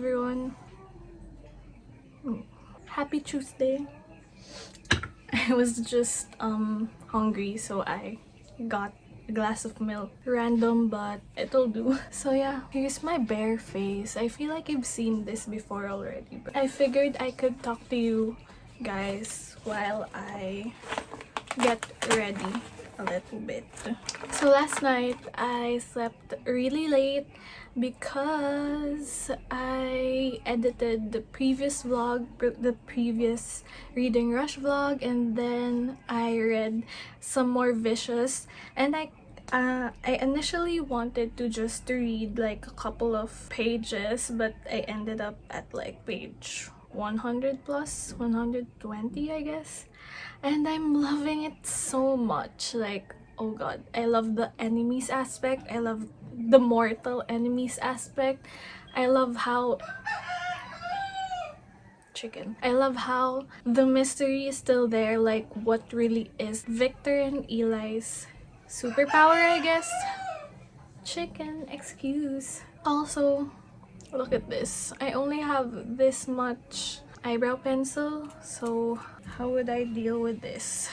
everyone. Happy Tuesday. I was just hungry, so I got a glass of milk. Random, but it'll do. So yeah, here's my bare face. I feel like you've seen this before already, but I figured I could talk to you guys while I get ready a little bit. So last night I slept really late because I edited the previous vlog, the previous reading rush vlog, and then I read some more vicious, and I initially wanted to just read like a couple of pages, but I ended up at like page 100 plus 120, I guess, and I'm loving it so much. Like, oh god, I love the enemies aspect, I love the mortal enemies aspect, I love how I love how the mystery is still there, like what really is Victor and Eli's superpower, I guess. Excuse. Also, look at this. I only have this much eyebrow pencil, so how would I deal with this?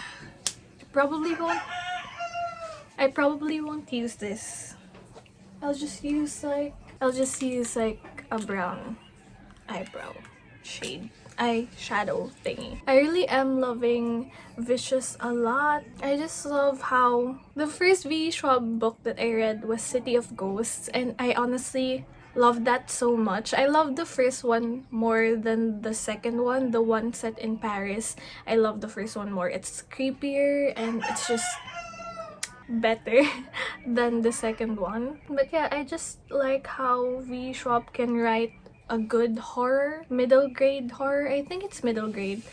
I probably won't use this. I'll just use like a brown eyebrow eyeshadow thingy. I really am loving Vicious a lot. I just love how the first V. Schwab book that I read was City of Ghosts, and I honestly loved that so much. I love the first one more than the second one, the one set in Paris. I love the first one more. It's creepier and it's just better than the second one. But yeah, I just like how V. Schwab can write a good horror, middle grade horror. I think it's middle grade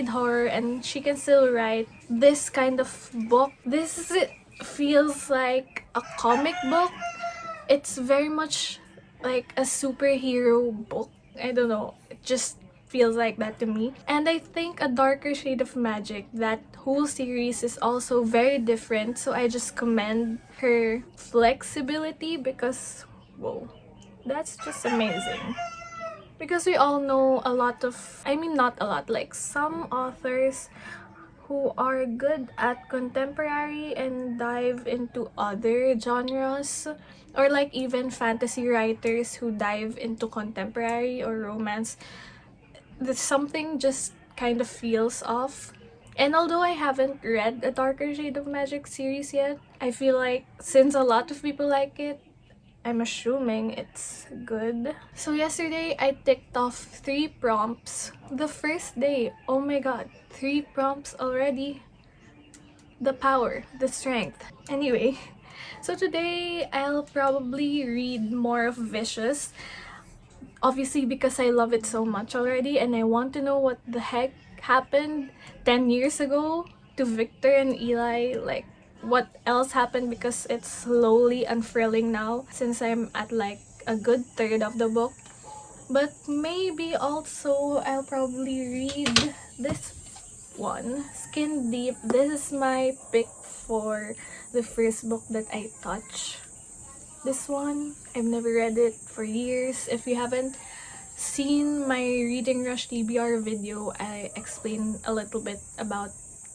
horror, and she can still write this kind of book. Feels like a comic book. It's very much like a superhero book. I don't know, it just feels like that to me. And I think A Darker Shade of Magic, that whole series, is also very different, so I just commend her flexibility because, whoa, that's just amazing. Because we all know a lot of, I mean not a lot, like some authors who are good at contemporary and dive into other genres, or like even fantasy writers who dive into contemporary or romance. Something just kind of feels off. And although I haven't read A Darker Shade of Magic series yet, I feel like since a lot of people like it, I'm assuming it's good. So yesterday, I ticked off 3 prompts. The first day, oh my god, 3 prompts already. The power, the strength. Anyway, so today, I'll probably read more of Vicious. Obviously because I love it so much already, and I want to know what the heck happened 10 years ago to Victor and Eli. Like, what else happened, because it's slowly unfurling now since I'm at like a good third of the book. But maybe also I'll probably read this one, Skin Deep. This is my pick for the first book that I touch. This one, I've never read it for years. If you haven't seen my Reading Rush TBR video, I explain a little bit about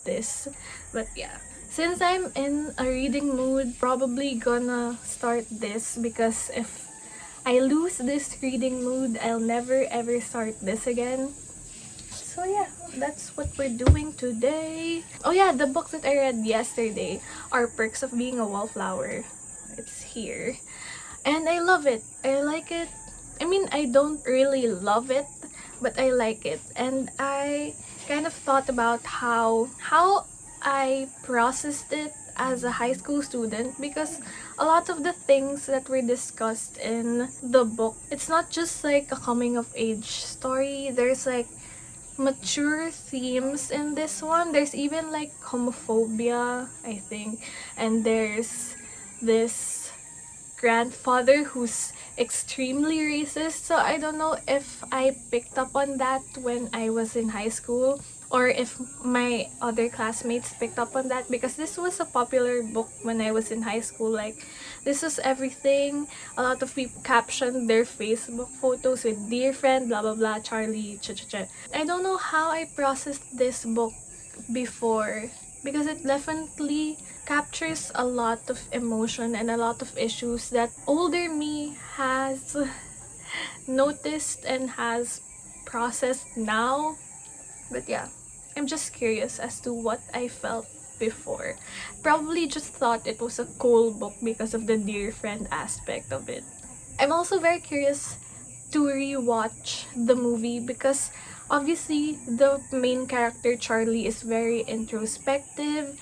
this. But yeah, since I'm in a reading mood, probably gonna start this, because if I lose this reading mood, I'll never ever start this again. So yeah, that's what we're doing today. Oh yeah, the book that I read yesterday are Perks of Being a Wallflower. It's here. And I love it. I like it. I mean, I don't really love it, but I like it. And I kind of thought about how I processed it as a high school student, because a lot of the things that were discussed in the book, it's not just like a coming of age story. There's like mature themes in this one. There's even like homophobia, I think, and there's this grandfather who's extremely racist. So I don't know if I picked up on that when I was in high school, or if my other classmates picked up on that, because this was a popular book when I was in high school. Like, this was everything. A lot of people captioned their Facebook photos with "Dear friend, blah blah blah, Charlie, cha cha cha." I don't know how I processed this book before, because it definitely captures a lot of emotion and a lot of issues that older me has noticed and has processed now. But yeah, I'm just curious as to what I felt before. Probably just thought it was a cool book because of the dear friend aspect of it. I'm also very curious to rewatch the movie, because obviously the main character Charlie is very introspective.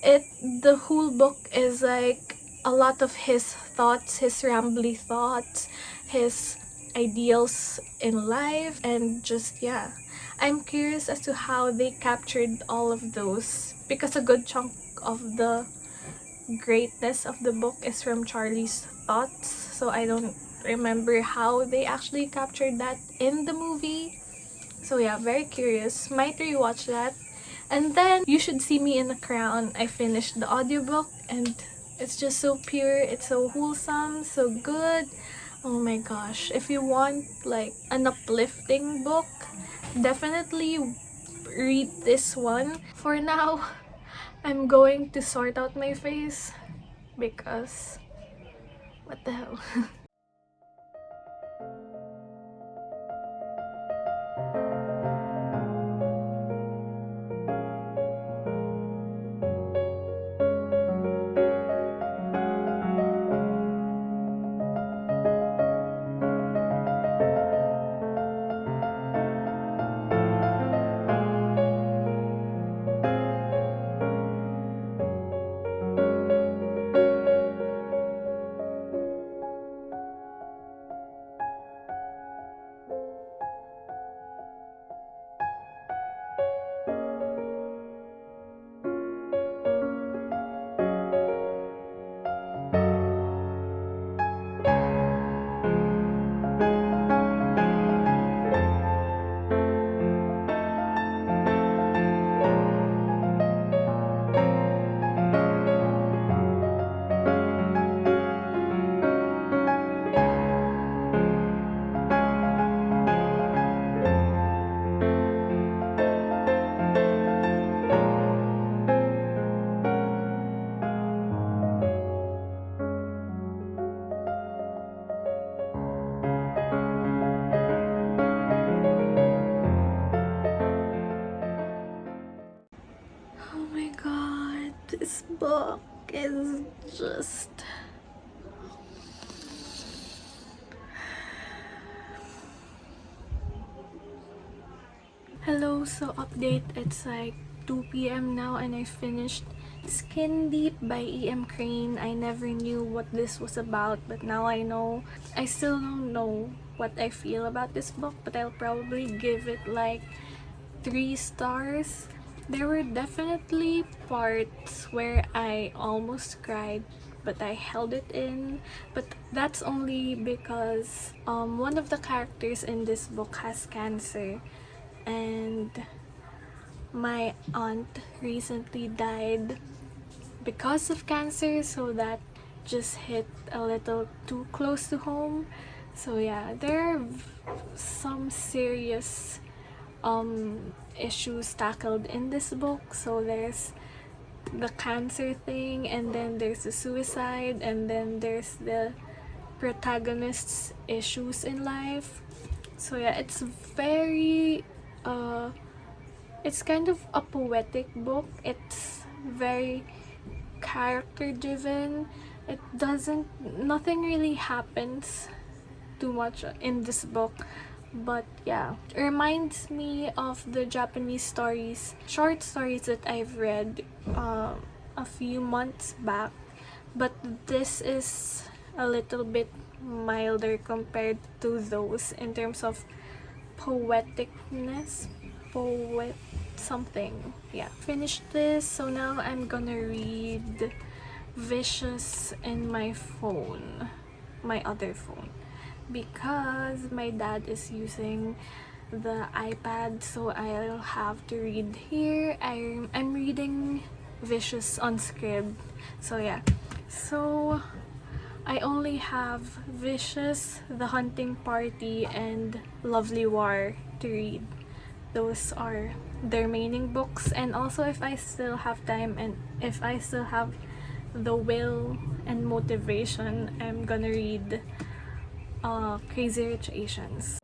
The whole book is like a lot of his thoughts, his rambly thoughts, his ideals in life, and just yeah. I'm curious as to how they captured all of those, because a good chunk of the greatness of the book is from Charlie's thoughts. So I don't remember how they actually captured that in the movie. So yeah, very curious. Might rewatch that. And then You Should See Me in the Crown. I finished the audiobook and it's just so pure, it's so wholesome, so good. Oh my gosh. If you want like an uplifting book, definitely read this one. For now, I'm going to sort out my face because what the hell. Oh my god, this book is just... Hello, so update, it's like 2 p.m. now and I finished Skin Deep by E.M. Crane. I never knew what this was about, but now I know. I still don't know what I feel about this book, but I'll probably give it like 3 stars. There were definitely parts where I almost cried, but I held it in. But that's only because one of the characters in this book has cancer, and my aunt recently died because of cancer, so that just hit a little too close to home. So yeah, there are some serious issues tackled in this book. So there's the cancer thing, and then there's the suicide, and then there's the protagonist's issues in life. So yeah, it's very it's kind of a poetic book. It's very character driven. Nothing really happens too much in this book, but yeah, it reminds me of the Japanese short stories that I've read a few months back, but this is a little bit milder compared to those in terms of poeticness. Poet something. Yeah, finished this, so now I'm gonna read Vicious in my phone, my other phone, because my dad is using the iPad, so I'll have to read here. I'm reading Vicious on Scrib. So yeah. So I only have Vicious, The Hunting Party, and Lovely War to read. Those are the remaining books, and also if I still have time and if I still have the will and motivation, I'm gonna read Crazy Rich Asians.